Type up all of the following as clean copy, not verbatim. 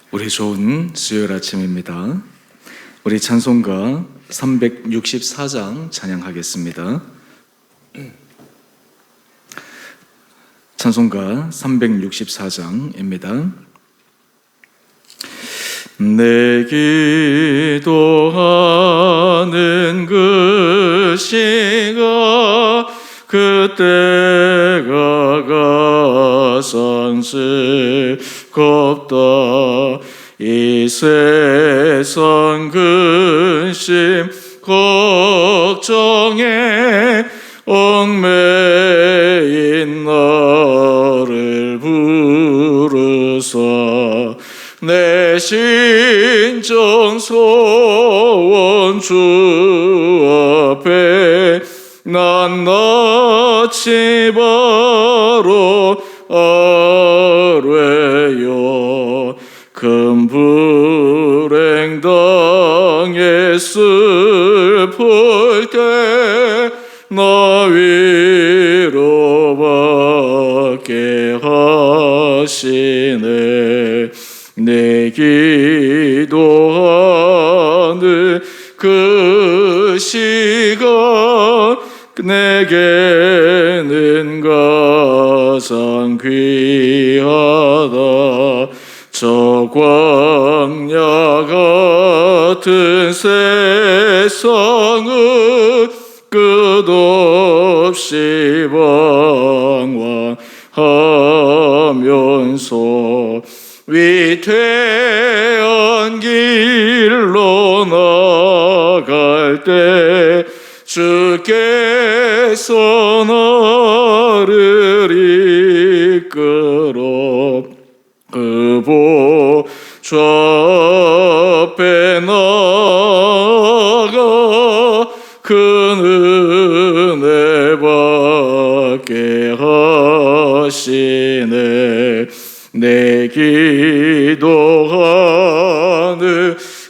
우리 좋은 수요일 아침입니다. 우리 찬송가 364장 찬양하겠습니다. 찬송가 364장입니다. 내 기도하는 그 시간 그때가 가장 즐겁다. 이 세상 근심 걱정에 얽매인 나를 부르사 내 신정 소원 주 앞에 낱낱이 바로 아뢰요. 큰 불행 당해 슬플 때 나 위로받게 하시네. 내 기도하는 그 시간 내게는 가장 귀하다. 저 광야 같은 세상은 끝없이 방황하면서 위태한 길로 나갈 때 주께서 나를 이끌어 그 보좌 앞에 나가 큰 은혜 받게 하시네. 내 기도하는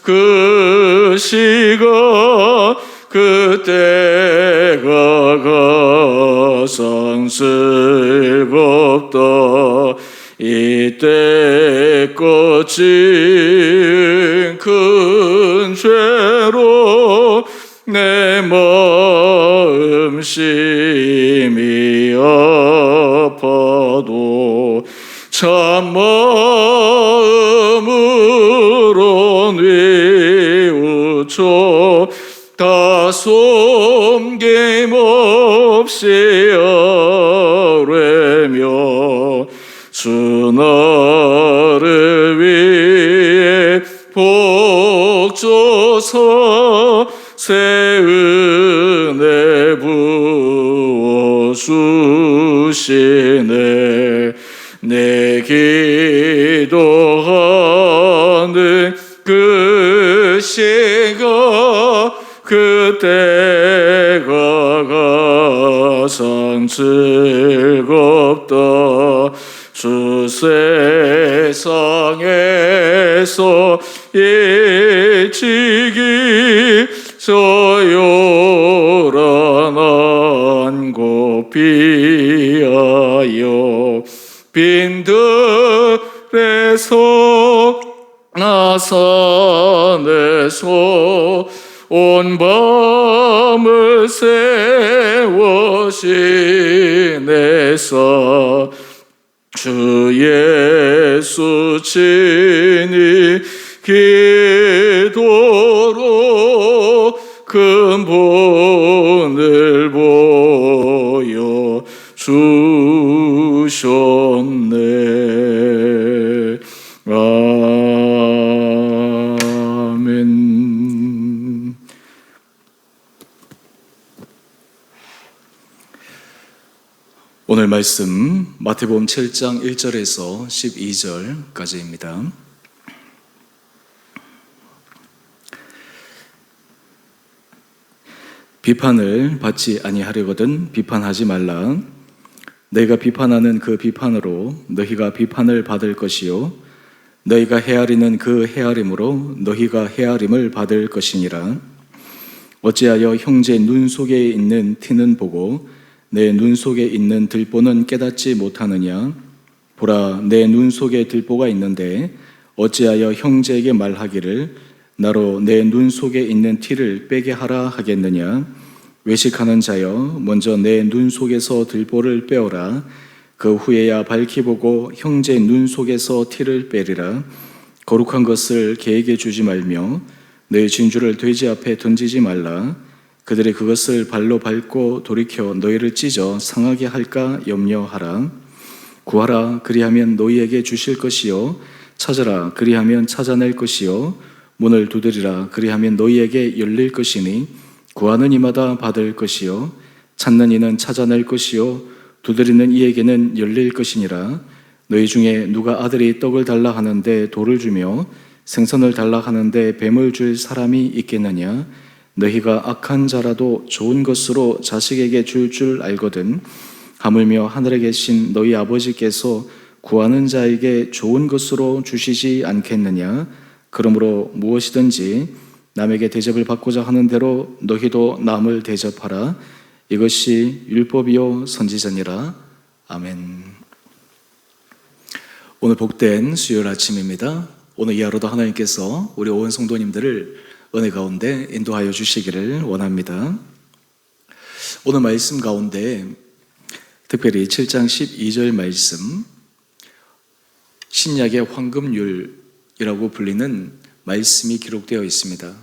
그 시간 그때가 가장 즐겁다. 이때껏 지은 큰 죄로 내 마음 심히 아파도 참 마음으로 뉘우쳐 다 숨김없이 아뢰며 주 나를 위해 복 줘서 새 은혜 부어주시네. 내 기도하는 그 시간 그때가 가장 즐겁다. 주 세상에서 일찍이 저 요란한 곳 피하여 빈들에서 나 산에서 온 밤을 세워 지내사 주 예수 친히 기도로 큰 본을 보여 주셨네. 아멘. 오늘 말씀 마태복음 7장 1절에서 12절까지입니다. 비판을 받지 아니하려거든 비판하지 말라. 너희가 비판하는 그 비판으로 너희가 비판을 받을 것이요 너희가 헤아리는 그 헤아림으로 너희가 헤아림을 받을 것이니라. 어찌하여 형제 눈 속에 있는 티는 보고 내 눈 속에 있는 들보는 깨닫지 못하느냐. 보라, 내 눈 속에 들보가 있는데 어찌하여 형제에게 말하기를 나로 내 눈 속에 있는 티를 빼게 하라 하겠느냐? 외식하는 자여, 먼저 내 눈 속에서 들보를 빼어라. 그 후에야 밝히 보고 형제 눈 속에서 티를 빼리라. 거룩한 것을 개에게 주지 말며 너희 진주를 돼지 앞에 던지지 말라. 그들이 그것을 발로 밟고 돌이켜 너희를 찢어 상하게 할까 염려하라. 구하라, 그리하면 너희에게 주실 것이요. 찾아라, 그리하면 찾아낼 것이요. 문을 두드리라, 그리하면 너희에게 열릴 것이니 구하는 이마다 받을 것이요. 찾는 이는 찾아낼 것이요. 두드리는 이에게는 열릴 것이니라. 너희 중에 누가 아들이 떡을 달라 하는데 돌을 주며 생선을 달라 하는데 뱀을 줄 사람이 있겠느냐? 너희가 악한 자라도 좋은 것으로 자식에게 줄 알거든. 하물며 하늘에 계신 너희 아버지께서 구하는 자에게 좋은 것으로 주시지 않겠느냐? 그러므로 무엇이든지 남에게 대접을 받고자 하는 대로 너희도 남을 대접하라. 이것이 율법이요 선지자니라. 아멘. 오늘 복된 수요일 아침입니다. 오늘 이 하루도 하나님께서 우리 온 성도님들을 은혜 가운데 인도하여 주시기를 원합니다. 오늘 말씀 가운데 특별히 7장 12절 말씀, 신약의 황금률이라고 불리는 말씀이 기록되어 있습니다.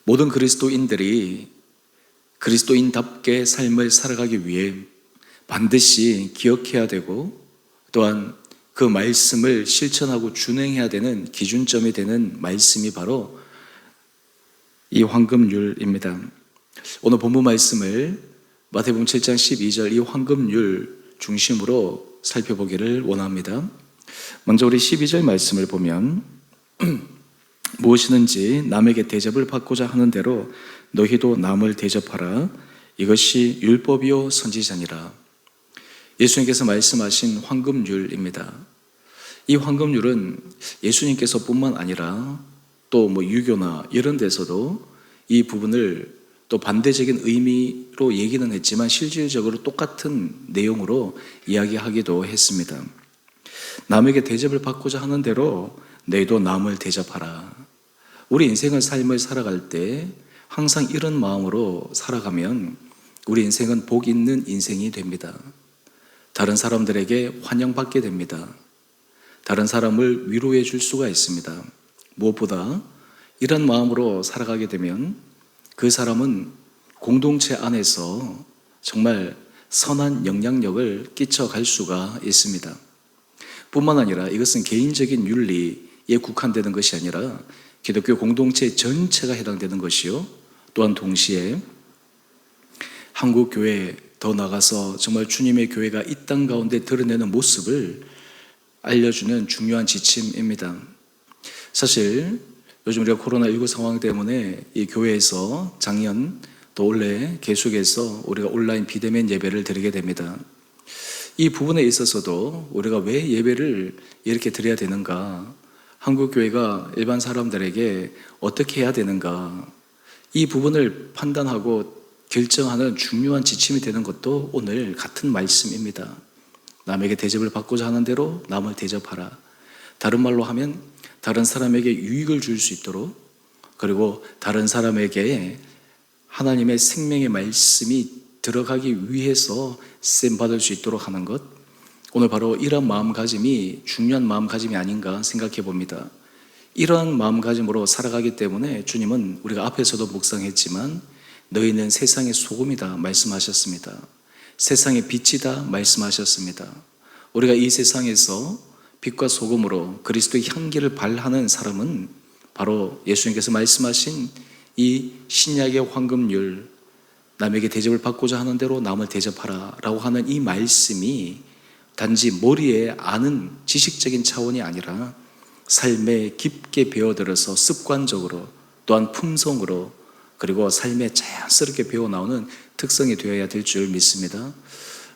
모든 그리스도인들이 그리스도인답게 삶을 살아가기 위해 반드시 기억해야 되고 또한 그 말씀을 실천하고 준행해야 되는 기준점이 되는 말씀이 바로 이 황금률입니다. 오늘 본문 말씀을 마태복음 7장 12절 이 황금률 중심으로 살펴보기를 원합니다. 먼저 우리 12절 말씀을 보면 무엇이든지 남에게 대접을 받고자 하는 대로 너희도 남을 대접하라. 이것이 율법이요 선지자니라. 예수님께서 말씀하신 황금률입니다. 이 황금률은 예수님께서 뿐만 아니라 또 유교나 이런 데서도 이 부분을 또 반대적인 의미로 얘기는 했지만 실질적으로 똑같은 내용으로 이야기하기도 했습니다. 남에게 대접을 받고자 하는 대로 너희도 남을 대접하라. 우리 인생을 삶을 살아갈 때 항상 이런 마음으로 살아가면 우리 인생은 복 있는 인생이 됩니다. 다른 사람들에게 환영받게 됩니다. 다른 사람을 위로해 줄 수가 있습니다. 무엇보다 이런 마음으로 살아가게 되면 그 사람은 공동체 안에서 정말 선한 영향력을 끼쳐갈 수가 있습니다. 뿐만 아니라 이것은 개인적인 윤리에 국한되는 것이 아니라 기독교 공동체 전체가 해당되는 것이요. 또한 동시에 한국 교회에 더 나가서 정말 주님의 교회가 이 땅 가운데 드러내는 모습을 알려주는 중요한 지침입니다. 사실 요즘 우리가 코로나19 상황 때문에 이 교회에서 작년 또 올해 계속해서 우리가 온라인 비대면 예배를 드리게 됩니다. 이 부분에 있어서도 우리가 왜 예배를 이렇게 드려야 되는가, 한국교회가 일반 사람들에게 어떻게 해야 되는가, 이 부분을 판단하고 결정하는 중요한 지침이 되는 것도 오늘 같은 말씀입니다. 남에게 대접을 받고자 하는 대로 남을 대접하라. 다른 말로 하면 다른 사람에게 유익을 줄 수 있도록, 그리고 다른 사람에게 하나님의 생명의 말씀이 들어가기 위해서 쓰임받을 수 있도록 하는 것, 오늘 바로 이런 마음가짐이 중요한 마음가짐이 아닌가 생각해 봅니다. 이러한 마음가짐으로 살아가기 때문에 주님은 우리가 앞에서도 묵상했지만 너희는 세상의 소금이다 말씀하셨습니다. 세상의 빛이다 말씀하셨습니다. 우리가 이 세상에서 빛과 소금으로 그리스도의 향기를 발하는 사람은 바로 예수님께서 말씀하신 이 신약의 황금률, 남에게 대접을 받고자 하는 대로 남을 대접하라 라고 하는 이 말씀이 단지 머리에 아는 지식적인 차원이 아니라 삶에 깊게 배어들어서 습관적으로 또한 품성으로 그리고 삶에 자연스럽게 배어나오는 특성이 되어야 될 줄 믿습니다.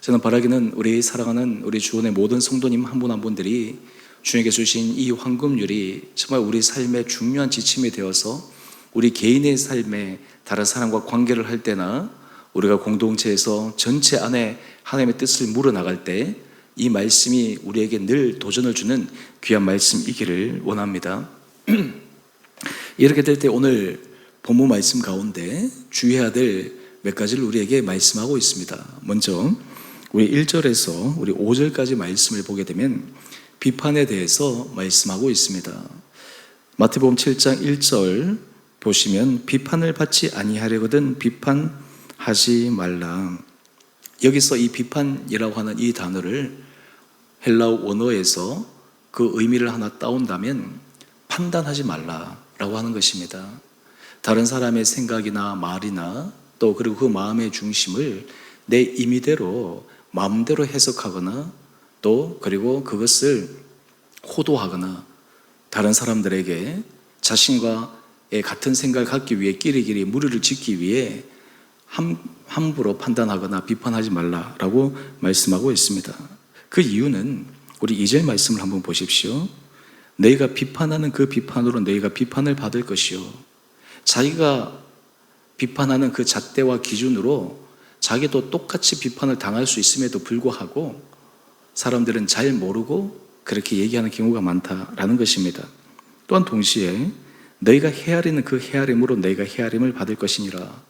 저는 바라기는 우리 사랑하는 우리 주원의 모든 성도님 한 분 한 분들이 주님께 주신 이 황금률이 정말 우리 삶의 중요한 지침이 되어서 우리 개인의 삶에 다른 사람과 관계를 할 때나 우리가 공동체에서 전체 안에 하나님의 뜻을 물어나갈 때 이 말씀이 우리에게 늘 도전을 주는 귀한 말씀이기를 원합니다. 이렇게 될 때 오늘 본문 말씀 가운데 주의해야 될 몇 가지를 우리에게 말씀하고 있습니다. 먼저 우리 1절에서 우리 5절까지 말씀을 보게 되면 비판에 대해서 말씀하고 있습니다. 마태복음 7장 1절 보시면 비판을 받지 아니하려거든 비판하지 말라. 여기서 이 비판이라고 하는 이 단어를 헬라어 원어에서 그 의미를 하나 따온다면 판단하지 말라라고 하는 것입니다. 다른 사람의 생각이나 말이나 또 그리고 그 마음의 중심을 내 임의대로 마음대로 해석하거나 또 그리고 그것을 호도하거나 다른 사람들에게 자신과의 같은 생각을 갖기 위해 끼리끼리 무리를 짓기 위해 함부로 판단하거나 비판하지 말라라고 말씀하고 있습니다. 그 이유는 우리 2절 말씀을 한번 보십시오. 너희가 비판하는 그 비판으로 너희가 비판을 받을 것이요. 자기가 비판하는 그 잣대와 기준으로 자기도 똑같이 비판을 당할 수 있음에도 불구하고 사람들은 잘 모르고 그렇게 얘기하는 경우가 많다라는 것입니다. 또한 동시에 너희가 헤아리는 그 헤아림으로 너희가 헤아림을 받을 것이니라.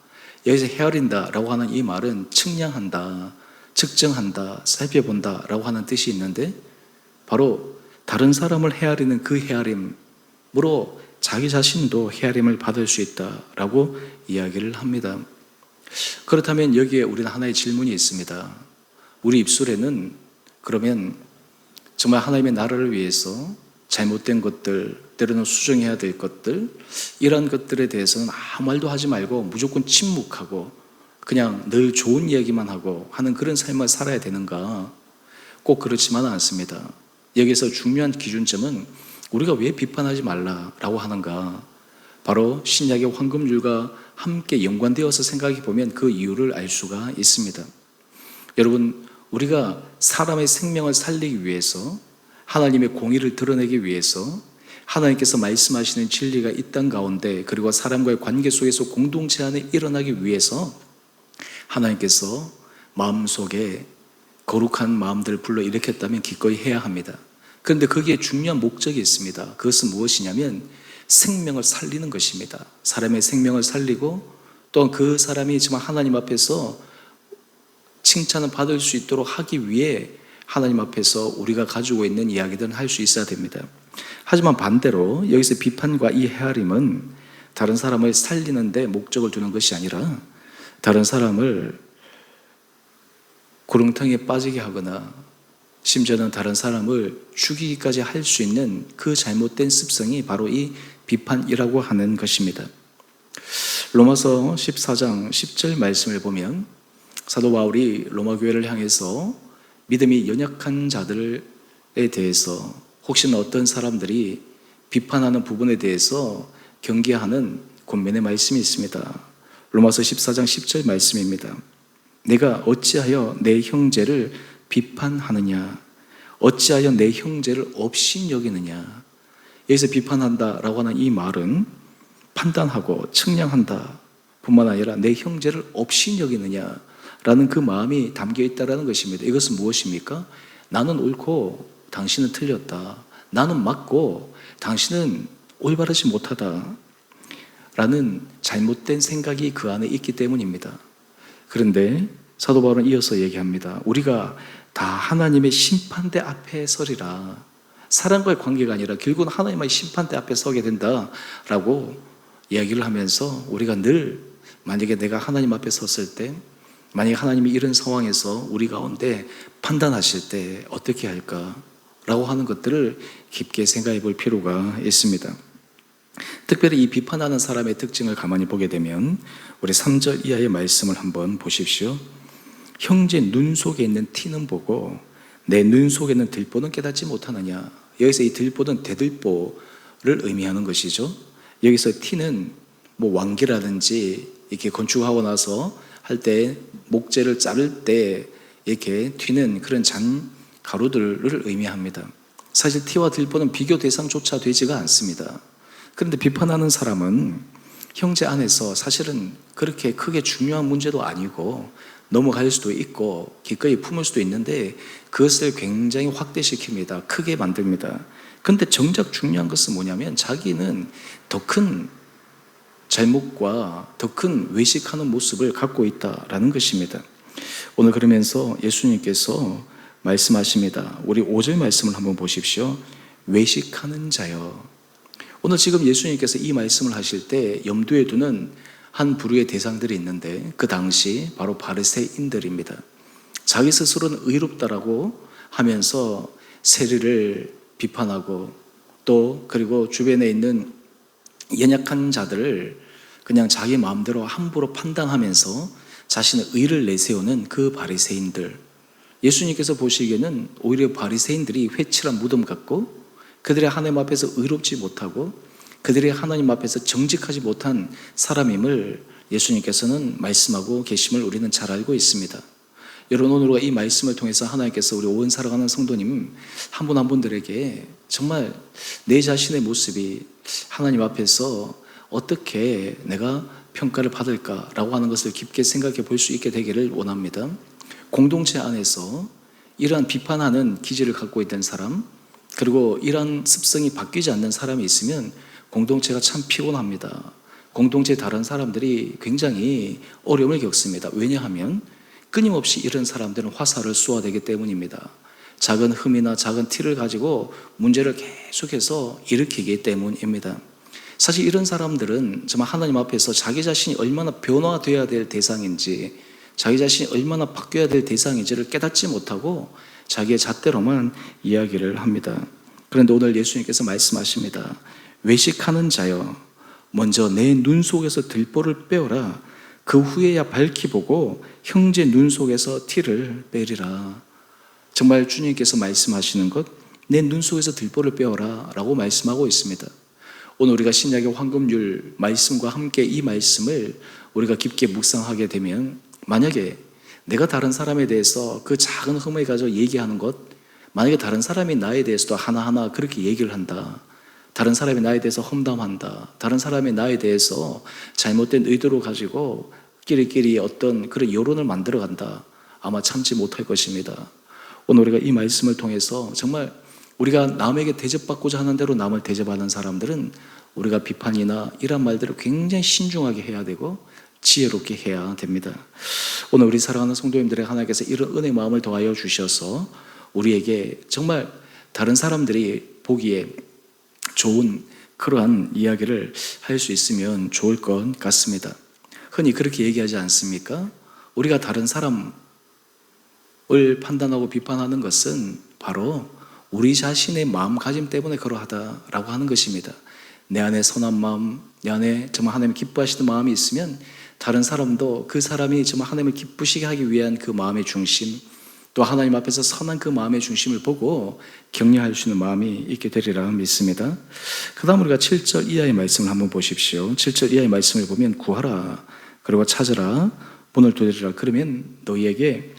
여기서 헤아린다라고 하는 이 말은 측량한다, 측정한다, 살펴본다라고 하는 뜻이 있는데 바로 다른 사람을 헤아리는 그 헤아림으로 자기 자신도 헤아림을 받을 수 있다라고 이야기를 합니다. 그렇다면 여기에 우리는 하나의 질문이 있습니다. 우리 입술에는 그러면 정말 하나님의 나라를 위해서 잘못된 것들, 때로는 수정해야 될 것들, 이런 것들에 대해서는 아무 말도 하지 말고 무조건 침묵하고 그냥 늘 좋은 이야기만 하고 하는 그런 삶을 살아야 되는가? 꼭 그렇지만은 않습니다. 여기서 중요한 기준점은 우리가 왜 비판하지 말라라고 하는가? 바로 신약의 황금줄과 함께 연관되어서 생각해 보면 그 이유를 알 수가 있습니다. 여러분, 우리가 사람의 생명을 살리기 위해서 하나님의 공의를 드러내기 위해서 하나님께서 말씀하시는 진리가 이 땅 가운데 그리고 사람과의 관계 속에서 공동체 안에 일어나기 위해서 하나님께서 마음속에 거룩한 마음들을 불러일으켰다면 기꺼이 해야 합니다. 그런데 거기에 중요한 목적이 있습니다. 그것은 무엇이냐면 생명을 살리는 것입니다. 사람의 생명을 살리고 또한 그 사람이 정말 하나님 앞에서 칭찬을 받을 수 있도록 하기 위해 하나님 앞에서 우리가 가지고 있는 이야기들은 할 수 있어야 됩니다. 하지만 반대로 여기서 비판과 이 헤아림은 다른 사람을 살리는 데 목적을 두는 것이 아니라 다른 사람을 구렁텅이에 빠지게 하거나 심지어는 다른 사람을 죽이기까지 할 수 있는 그 잘못된 습성이 바로 이 비판이라고 하는 것입니다. 로마서 14장 10절 말씀을 보면 사도 바울이 로마 교회를 향해서 믿음이 연약한 자들에 대해서 혹시나 어떤 사람들이 비판하는 부분에 대해서 경계하는 권면의 말씀이 있습니다. 로마서 14장 10절 말씀입니다. 내가 어찌하여 내 형제를 비판하느냐? 어찌하여 내 형제를 업신여기느냐? 여기서 비판한다라고 하는 이 말은 판단하고 측량한다 뿐만 아니라 내 형제를 업신여기느냐라는 그 마음이 담겨 있다는 것입니다. 이것은 무엇입니까? 나는 옳고 당신은 틀렸다. 나는 맞고 당신은 올바르지 못하다. 라는 잘못된 생각이 그 안에 있기 때문입니다. 그런데 사도 바울은 이어서 얘기합니다. 우리가 다 하나님의 심판대 앞에 서리라. 사람과의 관계가 아니라 결국은 하나님의 심판대 앞에 서게 된다라고 이야기를 하면서 우리가 늘 만약에 내가 하나님 앞에 섰을 때 만약에 하나님이 이런 상황에서 우리 가운데 판단하실 때 어떻게 할까라고 하는 것들을 깊게 생각해 볼 필요가 있습니다. 특별히 이 비판하는 사람의 특징을 가만히 보게 되면 우리 3절 이하의 말씀을 한번 보십시오. 형제 눈 속에 있는 티는 보고 내 눈 속에 있는 들보는 깨닫지 못하느냐. 여기서 이 들보는 대들보를 의미하는 것이죠. 여기서 티는 뭐 왕기라든지 이렇게 건축하고 나서 할 때 목재를 자를 때 이렇게 튀는 그런 잔 가루들을 의미합니다. 사실 티와 들보는 비교 대상조차 되지가 않습니다. 그런데 비판하는 사람은 형제 안에서 사실은 그렇게 크게 중요한 문제도 아니고 넘어갈 수도 있고 기꺼이 품을 수도 있는데 그것을 굉장히 확대시킵니다. 크게 만듭니다. 그런데 정작 중요한 것은 뭐냐면 자기는 더 큰 잘못과 더 큰 외식하는 모습을 갖고 있다라는 것입니다. 오늘 그러면서 예수님께서 말씀하십니다. 우리 5절 말씀을 한번 보십시오. 외식하는 자여. 오늘 지금 예수님께서 이 말씀을 하실 때 염두에 두는 한 부류의 대상들이 있는데 그 당시 바로 바리새인들입니다. 자기 스스로는 의롭다라고 하면서 세리를 비판하고 또 그리고 주변에 있는 연약한 자들을 그냥 자기 마음대로 함부로 판단하면서 자신의 의를 내세우는 그 바리새인들. 예수님께서 보시기에는 오히려 바리새인들이 회칠한 무덤 같고 그들의 하나님 앞에서 의롭지 못하고 그들의 하나님 앞에서 정직하지 못한 사람임을 예수님께서는 말씀하고 계심을 우리는 잘 알고 있습니다. 여러분, 오늘 이 말씀을 통해서 하나님께서 우리 온 살아가는 성도님 한 분 한 분들에게 정말 내 자신의 모습이 하나님 앞에서 어떻게 내가 평가를 받을까라고 하는 것을 깊게 생각해 볼 수 있게 되기를 원합니다. 공동체 안에서 이러한 비판하는 기질을 갖고 있던 사람, 그리고 이러한 습성이 바뀌지 않는 사람이 있으면 공동체가 참 피곤합니다. 공동체 다른 사람들이 굉장히 어려움을 겪습니다. 왜냐하면 끊임없이 이런 사람들은 화살을 쏘아대기 때문입니다. 작은 흠이나 작은 티를 가지고 문제를 계속해서 일으키기 때문입니다. 사실 이런 사람들은 정말 하나님 앞에서 자기 자신이 얼마나 변화되어야 될 대상인지, 자기 자신이 얼마나 바뀌어야 될 대상인지를 깨닫지 못하고 자기의 잣대로만 이야기를 합니다. 그런데 오늘 예수님께서 말씀하십니다. 외식하는 자여, 먼저 내 눈 속에서 들보를 빼어라. 그 후에야 밝히 보고 형제 눈 속에서 티를 빼리라. 정말 주님께서 말씀하시는 것, 내 눈 속에서 들보를 빼어라 라고 말씀하고 있습니다. 오늘 우리가 신약의 황금률 말씀과 함께 이 말씀을 우리가 깊게 묵상하게 되면, 만약에 내가 다른 사람에 대해서 그 작은 흠을 가지고 얘기하는 것, 만약에 다른 사람이 나에 대해서도 하나하나 그렇게 얘기를 한다, 다른 사람이 나에 대해서 험담한다, 다른 사람이 나에 대해서 잘못된 의도를 가지고 끼리끼리 어떤 그런 여론을 만들어 간다, 아마 참지 못할 것입니다. 오늘 우리가 이 말씀을 통해서 정말 우리가 남에게 대접받고자 하는 대로 남을 대접하는 사람들은 우리가 비판이나 이런 말들을 굉장히 신중하게 해야 되고 지혜롭게 해야 됩니다. 오늘 우리 사랑하는 성도님들에게 하나님께서 이런 은혜 마음을 더하여 주셔서 우리에게 정말 다른 사람들이 보기에 좋은 그러한 이야기를 할 수 있으면 좋을 것 같습니다. 흔히 그렇게 얘기하지 않습니까? 우리가 다른 사람을 판단하고 비판하는 것은 바로 우리 자신의 마음가짐 때문에 그러하다라고 하는 것입니다. 내 안에 선한 마음, 내 안에 정말 하나님을 기뻐하시는 마음이 있으면 다른 사람도 그 사람이 정말 하나님을 기쁘시게 하기 위한 그 마음의 중심, 또 하나님 앞에서 선한 그 마음의 중심을 보고 격려할 수 있는 마음이 있게 되리라 믿습니다. 그 다음 우리가 7절 이하의 말씀을 한번 보십시오. 7절 이하의 말씀을 보면 구하라, 그리고 찾으라, 문을 두드리라, 그러면 너희에게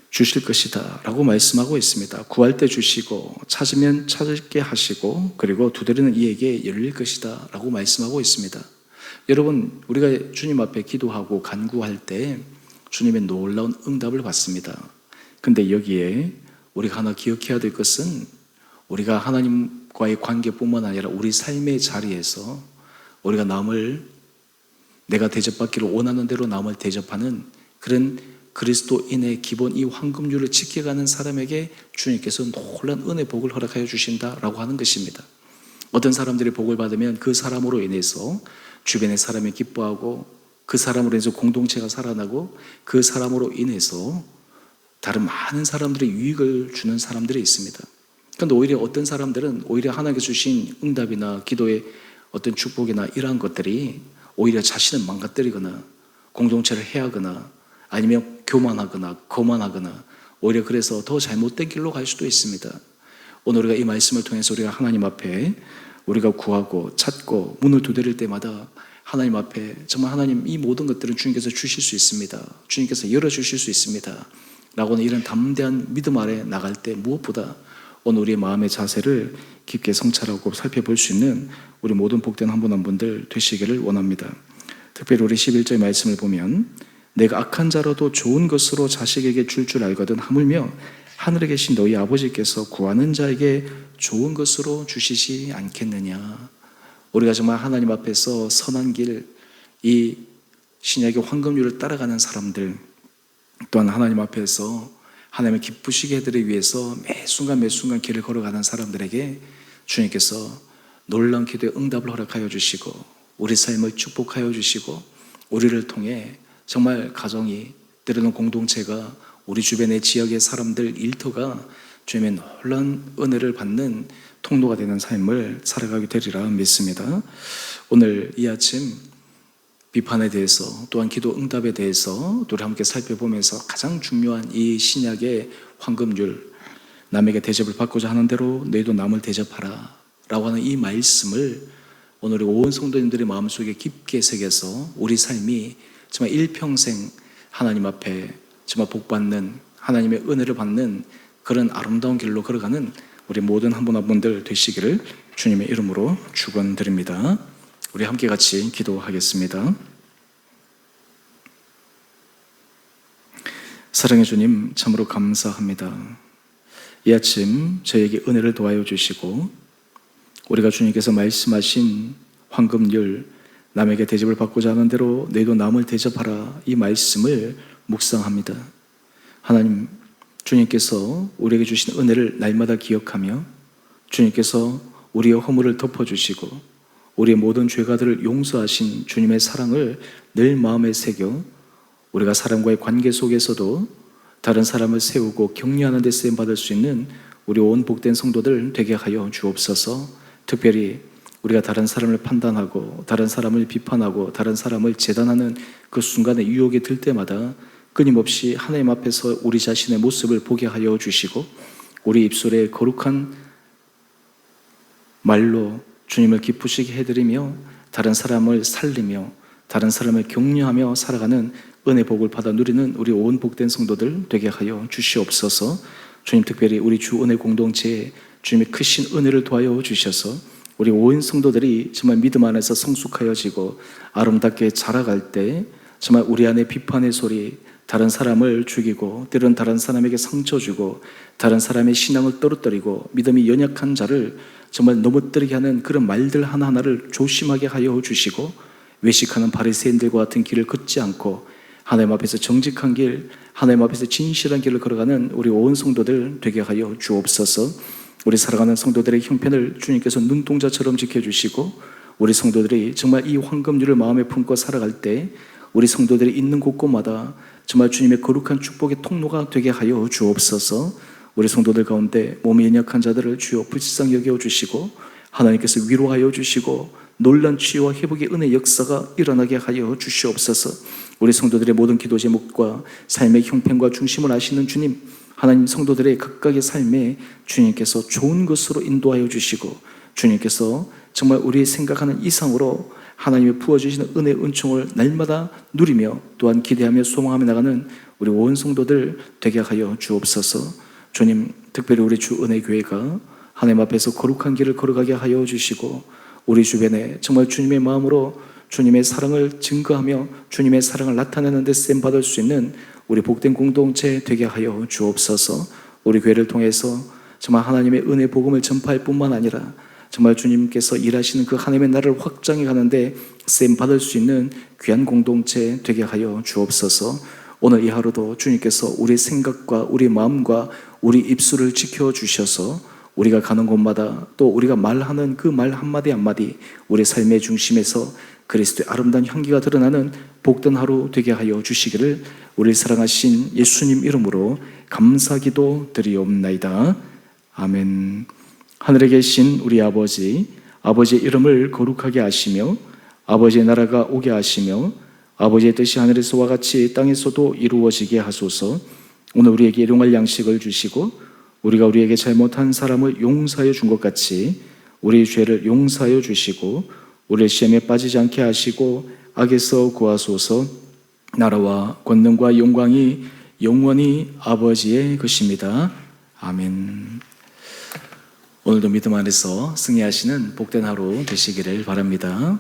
주실 것이다 라고 말씀하고 있습니다. 구할 때 주시고 찾으면 찾게 하시고 그리고 두드리는 이에게 열릴 것이다 라고 말씀하고 있습니다. 여러분, 우리가 주님 앞에 기도하고 간구할 때 주님의 놀라운 응답을 받습니다. 근데 여기에 우리가 하나 기억해야 될 것은 우리가 하나님과의 관계뿐만 아니라 우리 삶의 자리에서 우리가 남을, 내가 대접받기를 원하는 대로 남을 대접하는 그런 그리스도인의 기본 이 황금률을 지켜가는 사람에게 주님께서 놀라운 은혜 복을 허락하여 주신다라고 하는 것입니다. 어떤 사람들이 복을 받으면 그 사람으로 인해서 주변의 사람이 기뻐하고 그 사람으로 인해서 공동체가 살아나고 그 사람으로 인해서 다른 많은 사람들이 유익을 주는 사람들이 있습니다. 그런데 오히려 어떤 사람들은 오히려 하나님께서 주신 응답이나 기도의 어떤 축복이나 이러한 것들이 오히려 자신을 망가뜨리거나 공동체를 해하거나 아니면 교만하거나 거만하거나 오히려 그래서 더 잘못된 길로 갈 수도 있습니다. 오늘 우리가 이 말씀을 통해서 우리가 하나님 앞에 우리가 구하고 찾고 문을 두드릴 때마다 하나님 앞에 정말 하나님, 이 모든 것들은 주님께서 주실 수 있습니다, 주님께서 열어주실 수 있습니다 라고는 이런 담대한 믿음 아래 나갈 때 무엇보다 오늘 우리의 마음의 자세를 깊게 성찰하고 살펴볼 수 있는 우리 모든 복된 한 분 한 분들 되시기를 원합니다. 특별히 우리 11절 말씀을 보면 내가 악한 자라도 좋은 것으로 자식에게 줄 알거든 하물며 하늘에 계신 너희 아버지께서 구하는 자에게 좋은 것으로 주시지 않겠느냐. 우리가 정말 하나님 앞에서 선한 길, 이 신약의 황금률을 따라가는 사람들, 또한 하나님 앞에서 하나님을 기쁘시게 해드리기 위해서 매 순간 길을 걸어가는 사람들에게 주님께서 놀라운 기도의 응답을 허락하여 주시고 우리 삶을 축복하여 주시고 우리를 통해 정말 가정이, 때로는 공동체가, 우리 주변의 지역의 사람들, 일터가 주님의 놀라운 은혜를 받는 통로가 되는 삶을 살아가게 되리라 믿습니다. 오늘 이 아침 비판에 대해서, 또한 기도 응답에 대해서 우리 함께 살펴보면서 가장 중요한 이 신약의 황금률, 남에게 대접을 받고자 하는 대로 너희도 남을 대접하라 라고 하는 이 말씀을 오늘 온 성도님들의 마음속에 깊게 새겨서 우리 삶이 정말 일평생 하나님 앞에 정말 복받는, 하나님의 은혜를 받는 그런 아름다운 길로 걸어가는 우리 모든 한 분 한 분들 되시기를 주님의 이름으로 축원드립니다. 우리 함께 같이 기도하겠습니다. 사랑의 주님, 참으로 감사합니다. 이 아침 저에게 은혜를 도와여 주시고 우리가 주님께서 말씀하신 황금률, 남에게 대접을 받고자 하는 대로 너희도 남을 대접하라, 이 말씀을 묵상합니다. 하나님, 주님께서 우리에게 주신 은혜를 날마다 기억하며 주님께서 우리의 허물을 덮어주시고 우리의 모든 죄가들을 용서하신 주님의 사랑을 늘 마음에 새겨 우리가 사람과의 관계 속에서도 다른 사람을 세우고 격려하는 데 쓰임받을 수 있는 우리 온 복된 성도들 되게 하여 주옵소서. 특별히 우리가 다른 사람을 판단하고 다른 사람을 비판하고 다른 사람을 재단하는 그 순간에 유혹이 들 때마다 끊임없이 하나님 앞에서 우리 자신의 모습을 보게 하여 주시고 우리 입술에 거룩한 말로 주님을 기쁘시게 해드리며 다른 사람을 살리며 다른 사람을 격려하며 살아가는 은혜 복을 받아 누리는 우리 온 복된 성도들 되게 하여 주시옵소서. 주님, 특별히 우리 주 은혜 공동체에 주님의 크신 은혜를 도와여 주셔서 우리 온 성도들이 정말 믿음 안에서 성숙하여지고 아름답게 자라갈 때 정말 우리 안에 비판의 소리, 다른 사람을 죽이고 때로는 다른 사람에게 상처 주고 다른 사람의 신앙을 떨어뜨리고 믿음이 연약한 자를 정말 넘어뜨리게 하는 그런 말들 하나하나를 조심하게 하여 주시고 외식하는 바리새인들과 같은 길을 걷지 않고 하나님 앞에서 정직한 길, 하나님 앞에서 진실한 길을 걸어가는 우리 온 성도들 되게 하여 주옵소서. 우리 살아가는 성도들의 형편을 주님께서 눈동자처럼 지켜주시고 우리 성도들이 정말 이 황금률을 마음에 품고 살아갈 때 우리 성도들이 있는 곳곳마다 정말 주님의 거룩한 축복의 통로가 되게 하여 주옵소서. 우리 성도들 가운데 몸이 연약한 자들을 주여 불쌍히 여겨 주시고 하나님께서 위로하여 주시고 놀란 치유와 회복의 은혜 역사가 일어나게 하여 주시옵소서. 우리 성도들의 모든 기도 제목과 삶의 형편과 중심을 아시는 주님, 하나님, 성도들의 각각의 삶에 주님께서 좋은 것으로 인도하여 주시고 주님께서 정말 우리 생각하는 이상으로 하나님의 부어주시는 은혜 은총을 날마다 누리며 또한 기대하며 소망하며 나가는 우리 온 성도들 되게 하여 주옵소서. 주님, 특별히 우리 주 은혜교회가 하나님 앞에서 거룩한 길을 걸어가게 하여 주시고 우리 주변에 정말 주님의 마음으로 주님의 사랑을 증거하며 주님의 사랑을 나타내는 데 쓰임받을 수 있는 우리 복된 공동체 되게 하여 주옵소서. 우리 교회를 통해서 정말 하나님의 은혜 복음을 전파할 뿐만 아니라 정말 주님께서 일하시는 그 하나님의 나라를 확장해 가는데 쓰임받을 수 있는 귀한 공동체 되게 하여 주옵소서. 오늘 이 하루도 주님께서 우리 생각과 우리 마음과 우리 입술을 지켜주셔서 우리가 가는 곳마다 또 우리가 말하는 그 말 한마디 한마디 우리 삶의 중심에서 그리스도의 아름다운 향기가 드러나는 복된 하루 되게 하여 주시기를 우리 사랑하신 예수님 이름으로 감사기도 드리옵나이다. 아멘. 하늘에 계신 우리 아버지, 아버지의 이름을 거룩하게 하시며 아버지의 나라가 오게 하시며 아버지의 뜻이 하늘에서와 같이 땅에서도 이루어지게 하소서. 오늘 우리에게 일용할 양식을 주시고 우리가 우리에게 잘못한 사람을 용서하여 준 것 같이 우리의 죄를 용서하여 주시고 우리의 시험에 빠지지 않게 하시고 악에서 구하소서. 나라와 권능과 영광이 영원히 아버지의 것입니다. 아멘. 오늘도 믿음 안에서 승리하시는 복된 하루 되시기를 바랍니다.